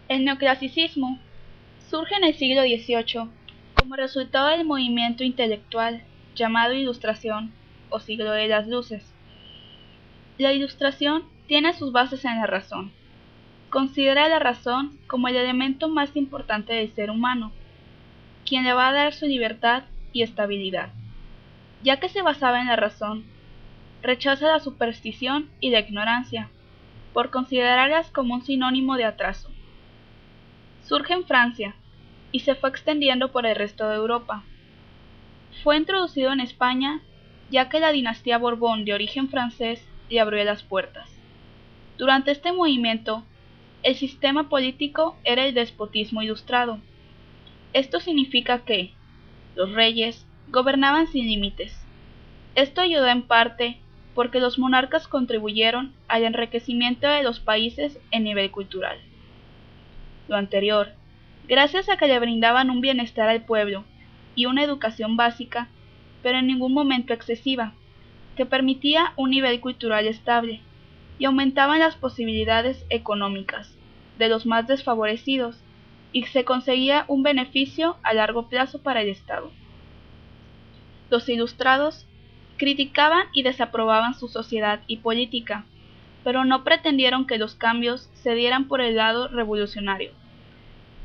El neoclasicismo surge en el siglo XVIII como resultado del movimiento intelectual llamado Ilustración o Siglo de las Luces. La Ilustración tiene sus bases en la razón. Considera la razón como el elemento más importante del ser humano, quien le va a dar su libertad y estabilidad. Ya que se basaba en la razón, rechaza la superstición y la ignorancia, por considerarlas como un sinónimo de atraso. Surge en Francia y se fue extendiendo por el resto de Europa. Fue introducido en España ya que la dinastía Borbón de origen francés le abrió las puertas. Durante este movimiento, el sistema político era el despotismo ilustrado. Esto significa que los reyes gobernaban sin límites. Esto ayudó en parte porque los monarcas contribuyeron al enriquecimiento de los países en nivel cultural. Lo anterior, gracias a que le brindaban un bienestar al pueblo y una educación básica, pero en ningún momento excesiva, que permitía un nivel cultural estable y aumentaban las posibilidades económicas de los más desfavorecidos y se conseguía un beneficio a largo plazo para el Estado. Los ilustrados criticaban y desaprobaban su sociedad y política, pero no pretendieron que los cambios se dieran por el lado revolucionario.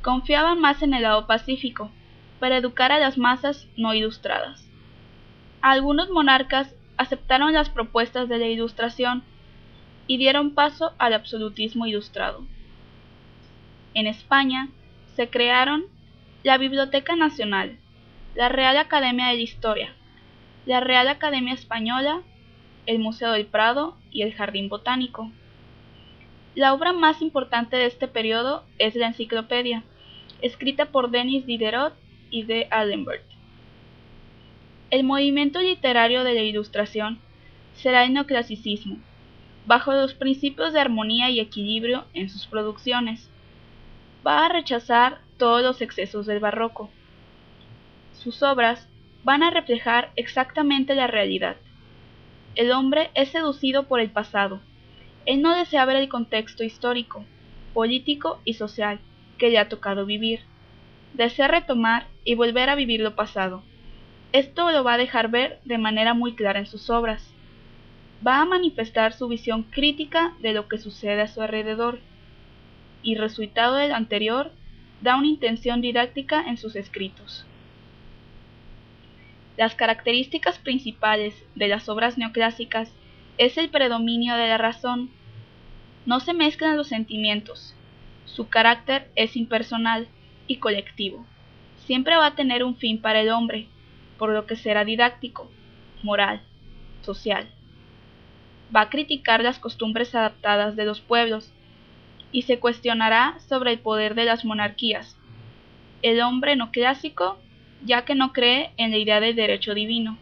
Confiaban más en el lado pacífico, para educar a las masas no ilustradas. Algunos monarcas aceptaron las propuestas de la Ilustración y dieron paso al absolutismo ilustrado. En España se crearon la Biblioteca Nacional, la Real Academia de la Historia, la Real Academia Española, el Museo del Prado y el Jardín Botánico. La obra más importante de este periodo es la Enciclopedia, escrita por Denis Diderot y de Alembert. El movimiento literario de la Ilustración será el neoclasicismo, bajo los principios de armonía y equilibrio en sus producciones. Va a rechazar todos los excesos del barroco. Sus obras van a reflejar exactamente la realidad. El hombre es seducido por el pasado. Él no desea ver el contexto histórico, político y social que le ha tocado vivir. Desea retomar y volver a vivir lo pasado. Esto lo va a dejar ver de manera muy clara en sus obras. Va a manifestar su visión crítica de lo que sucede a su alrededor, y resultado del anterior, da una intención didáctica en sus escritos. Las características principales de las obras neoclásicas es el predominio de la razón. No se mezclan los sentimientos. Su carácter es impersonal y colectivo. Siempre va a tener un fin para el hombre, por lo que será didáctico, moral, social. Va a criticar las costumbres adaptadas de los pueblos y se cuestionará sobre el poder de las monarquías. El hombre no clásico, ya que no cree en la idea del derecho divino.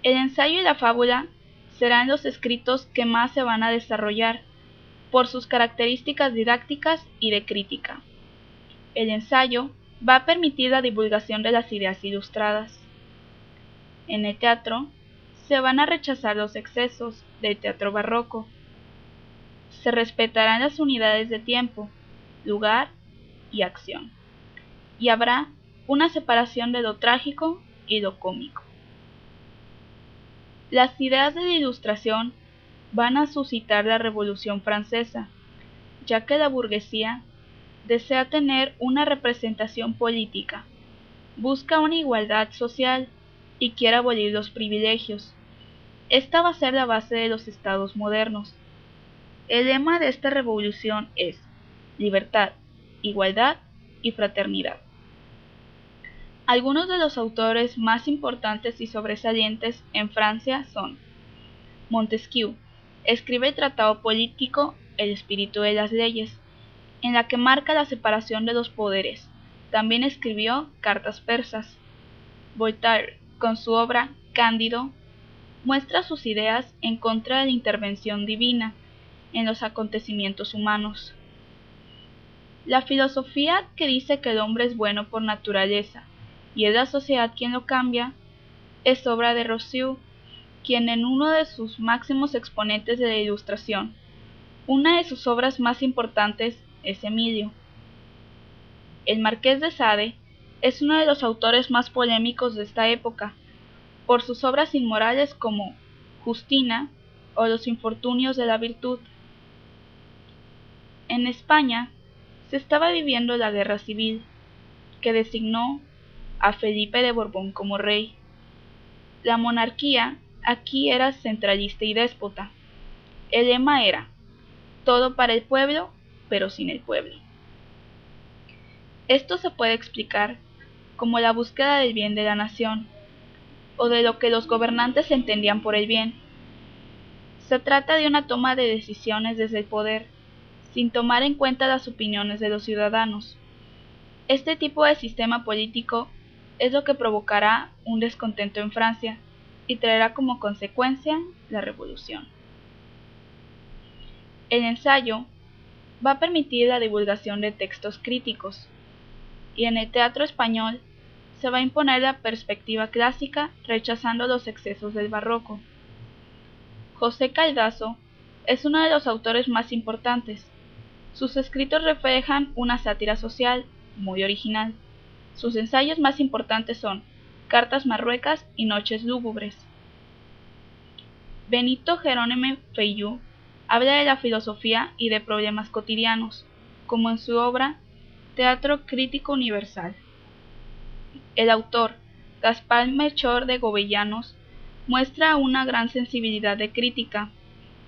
El ensayo y la fábula serán los escritos que más se van a desarrollar, por sus características didácticas y de crítica. El ensayo va a permitir la divulgación de las ideas ilustradas. En el teatro, se van a rechazar los excesos del teatro barroco. Se respetarán las unidades de tiempo, lugar y acción. Y habrá una separación de lo trágico y lo cómico. Las ideas de la Ilustración van a suscitar la Revolución Francesa, ya que la burguesía desea tener una representación política, busca una igualdad social y quiere abolir los privilegios. Esta va a ser la base de los estados modernos. El lema de esta revolución es libertad, igualdad y fraternidad. Algunos de los autores más importantes y sobresalientes en Francia son Montesquieu, escribe el tratado político El espíritu de las leyes, en la que marca la separación de los poderes. También escribió Cartas persas. Voltaire, con su obra Cándido, muestra sus ideas en contra de la intervención divina en los acontecimientos humanos. La filosofía que dice que el hombre es bueno por naturaleza y es la sociedad quien lo cambia, es obra de Rousseau, quien en uno de sus máximos exponentes de la Ilustración, una de sus obras más importantes es Emilio. El Marqués de Sade es uno de los autores más polémicos de esta época, por sus obras inmorales como Justina o Los infortunios de la virtud. En España se estaba viviendo la Guerra Civil, que designó a Felipe de Borbón como rey. La monarquía aquí era centralista y déspota. El lema era: todo para el pueblo, pero sin el pueblo. Esto se puede explicar como la búsqueda del bien de la nación, o de lo que los gobernantes entendían por el bien. Se trata de una toma de decisiones desde el poder, sin tomar en cuenta las opiniones de los ciudadanos. Este tipo de sistema político es lo que provocará un descontento en Francia y traerá como consecuencia la revolución. El ensayo va a permitir la divulgación de textos críticos, y en el teatro español se va a imponer la perspectiva clásica rechazando los excesos del barroco. José Caldazo es uno de los autores más importantes. Sus escritos reflejan una sátira social muy original. Sus ensayos más importantes son Cartas Marruecas y Noches Lúgubres. Benito Jerónimo Feijoo habla de la filosofía y de problemas cotidianos, como en su obra Teatro Crítico Universal. El autor, Gaspar Melchor de Jovellanos, muestra una gran sensibilidad de crítica.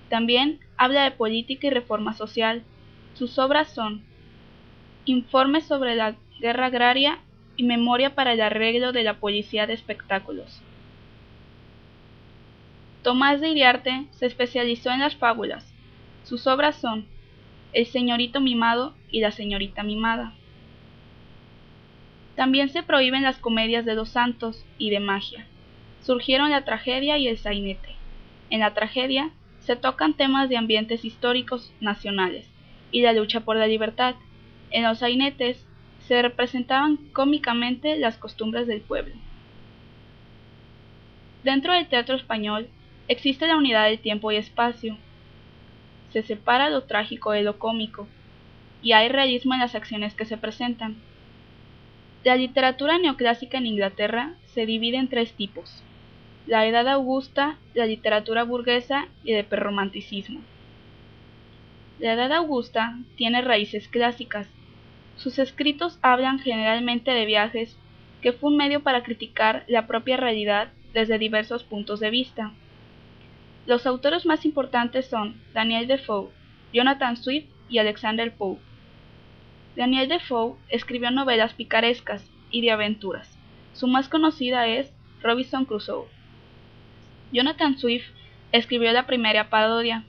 También habla de política y reforma social. Sus obras son Informes sobre la guerra agraria y Memoria para el arreglo de la policía de espectáculos. Tomás de Iriarte se especializó en las fábulas. Sus obras son El señorito mimado y La señorita mimada. También se prohíben las comedias de los santos y de magia. Surgieron la tragedia y el sainete. En la tragedia se tocan temas de ambientes históricos nacionales y la lucha por la libertad. En los sainetes se representaban cómicamente las costumbres del pueblo. Dentro del teatro español existe la unidad del tiempo y espacio. Se separa lo trágico de lo cómico, y hay realismo en las acciones que se presentan. La literatura neoclásica en Inglaterra se divide en tres tipos: la Edad Augusta, la literatura burguesa y el prerromanticismo. La Edad Augusta tiene raíces clásicas. Sus escritos hablan generalmente de viajes, que fue un medio para criticar la propia realidad desde diversos puntos de vista. Los autores más importantes son Daniel Defoe, Jonathan Swift y Alexander Pope. Daniel Defoe escribió novelas picarescas y de aventuras. Su más conocida es Robinson Crusoe. Jonathan Swift escribió la primera parodia.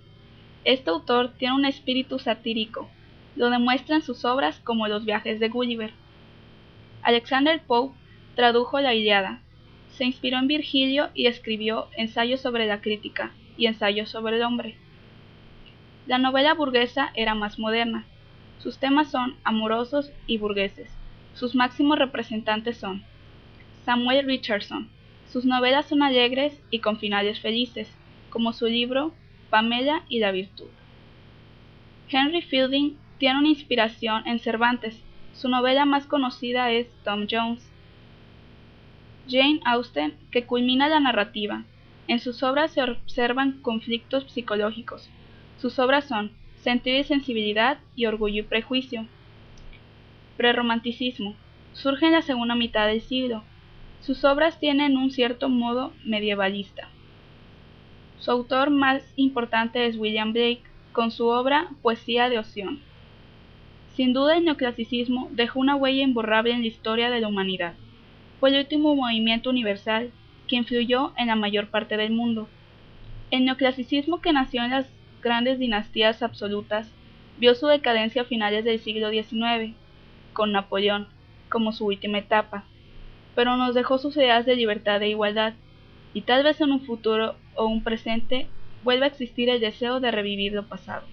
Este autor tiene un espíritu satírico, lo demuestra en sus obras como Los viajes de Gulliver. Alexander Pope tradujo la Ilíada, se inspiró en Virgilio y escribió ensayos sobre la crítica y ensayos sobre el hombre. La novela burguesa era más moderna. Sus temas son amorosos y burgueses. Sus máximos representantes son Samuel Richardson. Sus novelas son alegres y con finales felices, como su libro Pamela y la virtud. Henry Fielding tiene una inspiración en Cervantes. Su novela más conocida es Tom Jones. Jane Austen, que culmina la narrativa. En sus obras se observan conflictos psicológicos. Sus obras son Sentido y sensibilidad y Orgullo y prejuicio. Prerromanticismo. Surge en la segunda mitad del siglo. Sus obras tienen un cierto modo medievalista. Su autor más importante es William Blake, con su obra Poesía de Ossian. Sin duda el neoclasicismo dejó una huella imborrable en la historia de la humanidad. Fue el último movimiento universal que influyó en la mayor parte del mundo. El neoclasicismo, que nació en las grandes dinastías absolutas, vio su decadencia a finales del siglo XIX, con Napoleón como su última etapa, pero nos dejó sus ideas de libertad e igualdad, y tal vez en un futuro o un presente vuelva a existir el deseo de revivir lo pasado.